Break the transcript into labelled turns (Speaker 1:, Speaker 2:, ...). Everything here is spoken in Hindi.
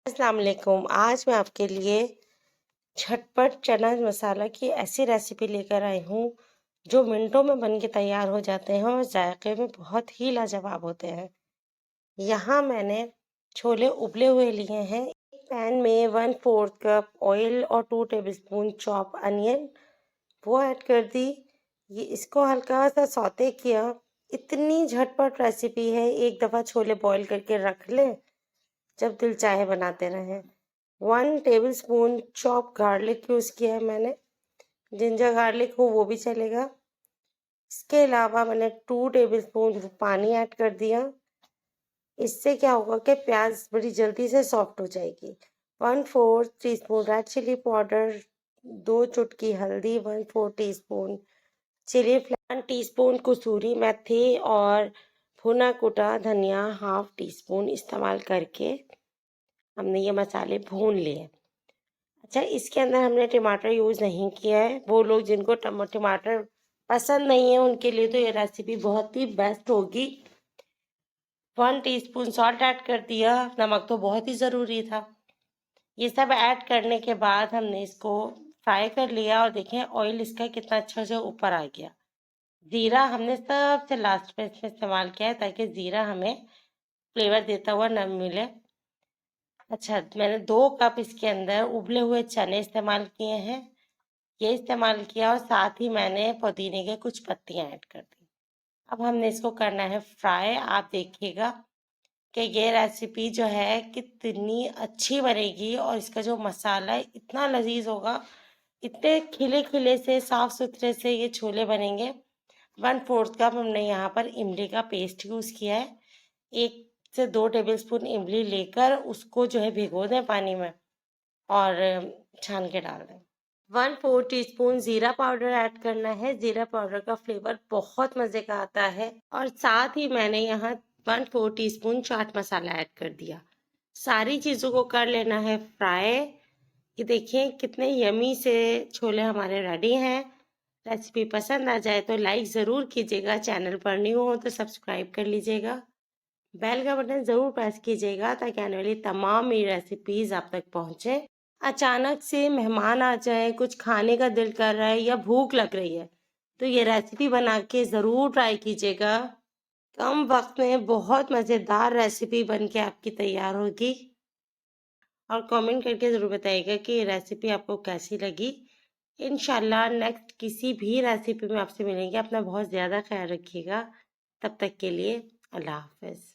Speaker 1: अस्सलाम वालेकुम। आज मैं आपके लिए झटपट चना मसाला की ऐसी रेसिपी लेकर आई हूँ जो मिनटों में बन के तैयार हो जाते हैं और जायके में बहुत ही लाजवाब होते हैं। यहाँ मैंने छोले उबले हुए लिए हैं। एक पैन में 1/4 कप ऑयल और 2 टेबलस्पून चॉप अनियन वो ऐड कर दी। ये इसको हल्का सा सौते किया। इतनी झटपट रेसिपी है, एक दफ़ा छोले बॉईल करके रख लें, जब दिल चाहे बनाते रहें। 1 टेबलस्पून चॉप गार्लिक यूज़ किया है मैंने, जिंजर गार्लिक हो वो भी चलेगा। इसके अलावा मैंने 2 टेबलस्पून पानी ऐड कर दिया। इससे क्या होगा कि प्याज बड़ी जल्दी से सॉफ्ट हो जाएगी। 1/4 टीस्पून रेड चिली पाउडर, 2 चुटकी हल्दी, 1/4 टीस्पून चिली फ्लेक्स, 1 टीस्पून कसूरी मेथी और भुना कुटा धनिया 1/2 टीस्पून इस्तेमाल करके हमने ये मसाले भून लिए। अच्छा, इसके अंदर हमने टमाटर यूज़ नहीं किया है। वो लोग जिनको टमाटर पसंद नहीं है उनके लिए तो ये रेसिपी बहुत ही बेस्ट होगी। 1 टीस्पून सॉल्ट ऐड कर दिया। नमक तो बहुत ही ज़रूरी था। ये सब ऐड करने के बाद हमने इसको फ्राई कर लिया और देखें ऑयल इसका कितना अच्छा से ऊपर आ गया। ज़ीरा हमने सबसे लास्ट में इसमें इस्तेमाल किया है ताकि ज़ीरा हमें फ्लेवर देता हुआ न मिले। अच्छा, मैंने 2 कप इसके अंदर उबले हुए चने इस्तेमाल किए हैं। ये इस्तेमाल किया और साथ ही मैंने पुदीने के कुछ पत्तियां ऐड कर दी। अब हमने इसको करना है फ्राई। आप देखिएगा कि ये रेसिपी जो है कितनी अच्छी बनेगी और इसका जो मसाला है इतना लजीज होगा। इतने खिले खिले से साफ सुथरे से ये छोले बनेंगे। 1/4 कप हमने यहाँ पर इमली का पेस्ट यूज़ किया है। 1 से 2 टेबलस्पून इमली लेकर उसको जो है भिगो दें पानी में और छान के डाल दें। 1/4 टीस्पून ज़ीरा पाउडर ऐड करना है। ज़ीरा पाउडर का फ्लेवर बहुत मज़े का आता है। और साथ ही मैंने यहाँ 1/4 टीस्पून चाट मसाला ऐड कर दिया। सारी चीज़ों को कर लेना है फ्राई। ये देखिए कितने यमी से छोले हमारे रेडी हैं। रेसिपी पसंद आ जाए तो लाइक ज़रूर कीजिएगा। चैनल पर न्यू हो तो सब्सक्राइब कर लीजिएगा। बेल का बटन ज़रूर प्रेस कीजिएगा ताकि आने वाली तमाम मेरी रेसिपीज़ आप तक पहुँचे। अचानक से मेहमान आ जाए, कुछ खाने का दिल कर रहा है या भूख लग रही है, तो ये रेसिपी बना के ज़रूर ट्राई कीजिएगा। कम वक्त में बहुत मज़ेदार रेसिपी बन के आपकी तैयार होगी। और कमेंट करके ज़रूर बताइएगा कि ये रेसिपी आपको कैसी लगी। इंशाल्लाह नेक्स्ट किसी भी रेसिपी में आपसे मिलेंगे। अपना बहुत ज़्यादा ख्याल रखिएगा। तब तक के लिए अल्लाह हाफ़िज़।